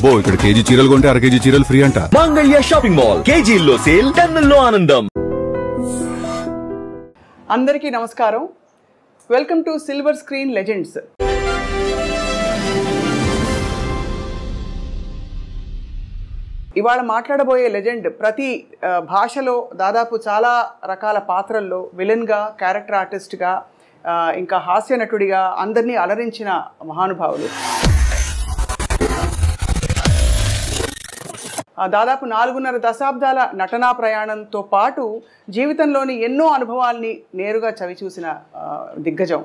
అబ్బో ఇక్కడ కేజీ చీరలు కొంటే అర కేజీ చీరలు ఫ్రీ అంట. మంగళ్య షాపింగ్ మాల్ కేజీల్లో సేల్, టన్నుల్లో ఆనందం. అందరికీ నమస్కారం. Welcome to silver screen legends. ఇవాళ మాట్లాడబోయే లెజెండ్ ప్రతి భాషలో దాదాపు చాలా రకాల పాత్రల్లో విలన్గా, క్యారెక్టర్ ఆర్టిస్ట్గా, ఇంకా హాస్య నటుడిగా అందరినీ అలరించిన మహానుభావులు. దాదాపు 4.5 దశాబ్దాల నటనా ప్రయాణంతో పాటు జీవితంలోని ఎన్నో అనుభవాల్ని నేరుగా చవిచూసిన దిగ్గజం.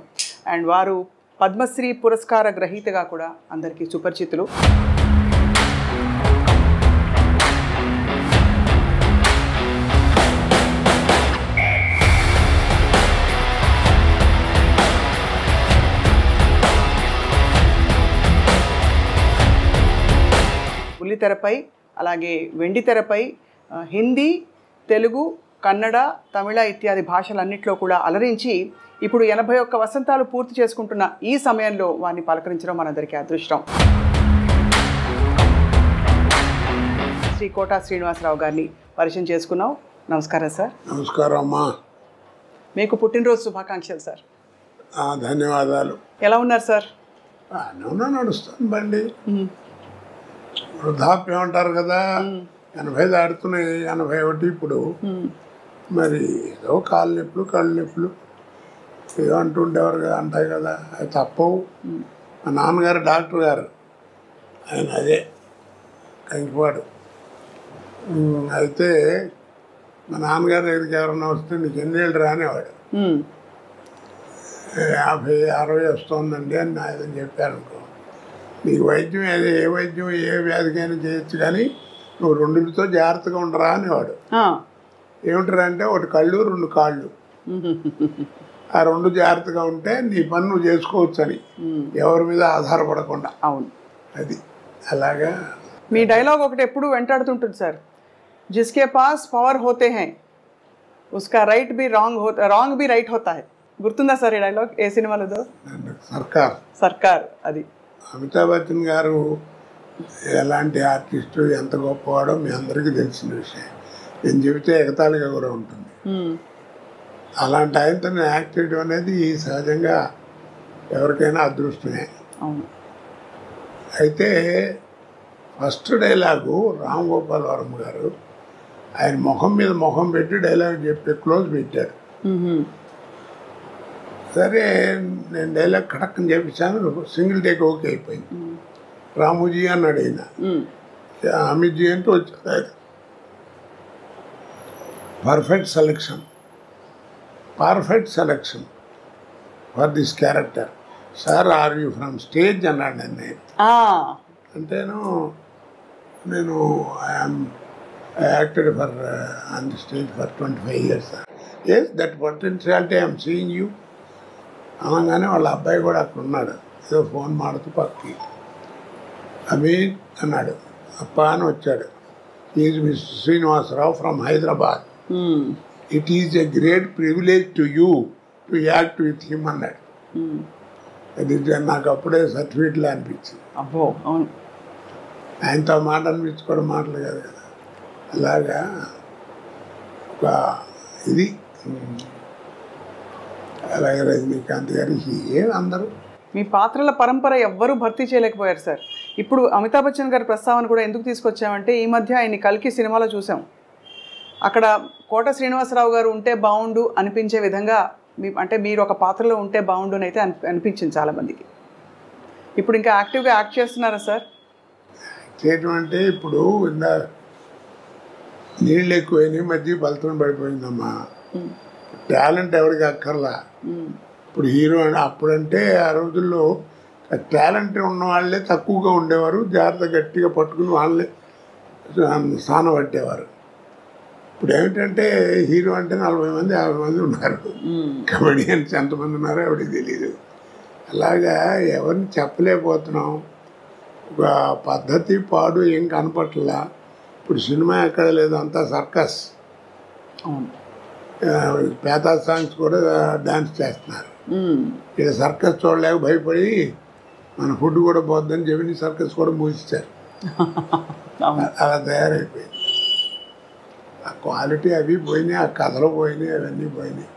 అండ్ వారు పద్మశ్రీ పురస్కార గ్రహీతగా కూడా అందరికీ సుపరిచితులు. బుల్లితెరపై, అలాగే వెండితెరపై హిందీ, తెలుగు, కన్నడ, తమిళ ఇత్యాది భాషలన్నింటిలో కూడా అలరించి ఇప్పుడు 81 వసంతాలు పూర్తి చేసుకుంటున్న ఈ సమయంలో వారిని పలకరించడం మనందరికీ అదృష్టం. శ్రీ కోట శ్రీనివాసరావు గారిని పరిచయం చేసుకున్నాం. నమస్కారం సార్. నమస్కారం అమ్మా. మీకు పుట్టినరోజు శుభాకాంక్షలు సార్. ధన్యవాదాలు. ఎలా ఉన్నారు సార్? నడుస్తుంది బండి. వృద్ధాప్యం అంటారు కదా, 80 దాటుతున్నాయి, 81 ఇప్పుడు. మరి ఏదో కాళ్ళు నొప్పులు, కళ్ళు నొప్పులు ఏదో అంటుండేవారు కదా, అంటాయి కదా, అది తప్పవు. మా నాన్నగారు డాక్టర్ గారు, ఆయన అదే కంకిపాడు. అయితే మా నాన్నగారి దగ్గరికి ఎవరన్నా వస్తే నీకు ఎన్నేళ్ళు రానేవాడు. 50, 60 వస్తుందండి అని ఆయన చెప్పారనుకో, నీకు వైద్యం ఏ వైద్యం ఏ వ్యాధికైనా చేయొచ్చు, కానీ నువ్వు 2తో జాగ్రత్తగా ఉండరా అనేవాడు. ఏమిటారా అంటే, ఒకటి కళ్ళు, 2 కాళ్ళు. ఆ 2 జాగ్రత్తగా ఉంటే నీ పని నువ్వు చేసుకోవచ్చు అని, ఎవరి మీద ఆధారపడకుండా. అవును, అది అలాగా. మీ డైలాగ్ ఒకటి ఎప్పుడు వెంటాడుతుంటుంది సార్, జిస్కే పాస్ పవర్ హోతే హై ఉస్కా రైట్ బి రాంగ్ బి రైట్ హోతా హై. గుర్తుందా సార్ ఈ డైలాగ్? ఏ సినిమాలో? సర్కార్. అది అమితాబ్ బచ్చన్ గారు ఎలాంటి ఆర్టిస్టు, ఎంత గొప్పవాడో మీ అందరికీ తెలిసిన విషయం. నేను చెబితే ఎగతాళిగా కూడా ఉంటుంది. అలాంటి ఆయనతో యాక్ట్ చేయడం అనేది సహజంగా ఎవరికైనా అదృష్టమే. అయితే ఫస్ట్ డైలాగు రామ్ గోపాల్ వర్మ గారు ఆయన ముఖం మీద ముఖం పెట్టి డైలాగ్ చెప్పి క్లోజ్ పెట్టారు. సరే నేను డైలాగ్ కడక్కని చెప్పించాను, సింగిల్ టేక్ ఓకే అయిపోయింది. రాముజీ అన్నాడు ఆయన, అమిత్జీ అంటూ వచ్చాడు. Perfect selection for this character sir, are you from stage అన్నాడు నన్ను. అంటేను నేను I acted on the stage for 25 years. Yes, that potentiality I am seeing you. అనగానే వాళ్ళ అబ్బాయి కూడా అక్కడ ఉన్నాడు, ఏదో ఫోన్ మాడుతూ పక్కకి. అమీన్ అన్నాడు, అప్ప అని వచ్చాడు. Is mister Srinivasarao from Hyderabad. It is a great privilege to you to act with him అన్నాడు. అది నాకు అప్పుడే సర్టిఫికెట్లో అనిపించింది. అబ్బో, అవును, ఆయనతో మాట అనిపించుకోవడం మాటలు కాదు కదా. అలాగా ఒక ఇది. అలాగే రజనీకాంత్ గారు, అందరూ మీ పాత్రల పరంపర ఎవ్వరూ భర్తీ చేయలేకపోయారు సార్. ఇప్పుడు అమితాబ్ బచ్చన్ గారి ప్రస్తావన కూడా ఎందుకు తీసుకొచ్చామంటే, ఈ మధ్య ఆయన కల్కి సినిమాలో చూసాం. అక్కడ కోట శ్రీనివాసరావు గారు ఉంటే బాగుండు అనిపించే విధంగా అంటే మీరు ఒక పాత్రలో ఉంటే బాగుండు అని అయితే అనిపించింది చాలామందికి. ఇప్పుడు ఇంకా యాక్టివ్గా యాక్ట్ చేస్తున్నారా సార్? చేయటం అంటే ఇప్పుడు నీళ్ళు ఎక్కువైనాయి, మధ్య బలతం పడిపోయిందమ్మా. టాలెంట్ ఎవరికి అక్కర్లా. ఇప్పుడు హీరో అప్పుడంటే ఆ రోజుల్లో టాలెంట్ ఉన్న వాళ్ళే తక్కువగా ఉండేవారు, జాగ్రత్త గట్టిగా పట్టుకుని వాళ్ళే స్థానం పట్టేవారు. ఇప్పుడు ఏమిటంటే హీరో అంటే 40 మంది 50 మంది ఉన్నారు, కమెడియన్స్ ఎంతమంది ఉన్నారో ఎవరికి తెలియదు. అలాగా ఎవరిని చెప్పలేకపోతున్నాం. ఒక పద్ధతి పాడు ఏం కనపట్లా. ఇప్పుడు సినిమా ఎక్కడ లేదు, అంతా సర్కస్. పేతా సాంగ్స్ కూడా డాన్స్ చేస్తున్నారు. ఇక్కడ సర్కస్ చూడలేక భయపడి మన ఫుడ్ కూడా పోద్దని జెమినీ సర్కస్ కూడా మూసిస్తారు. అలా తయారైపోయింది. ఆ క్వాలిటీ అవి పోయినాయి, ఆ కథలు పోయినాయి, అవన్నీ పోయినాయి.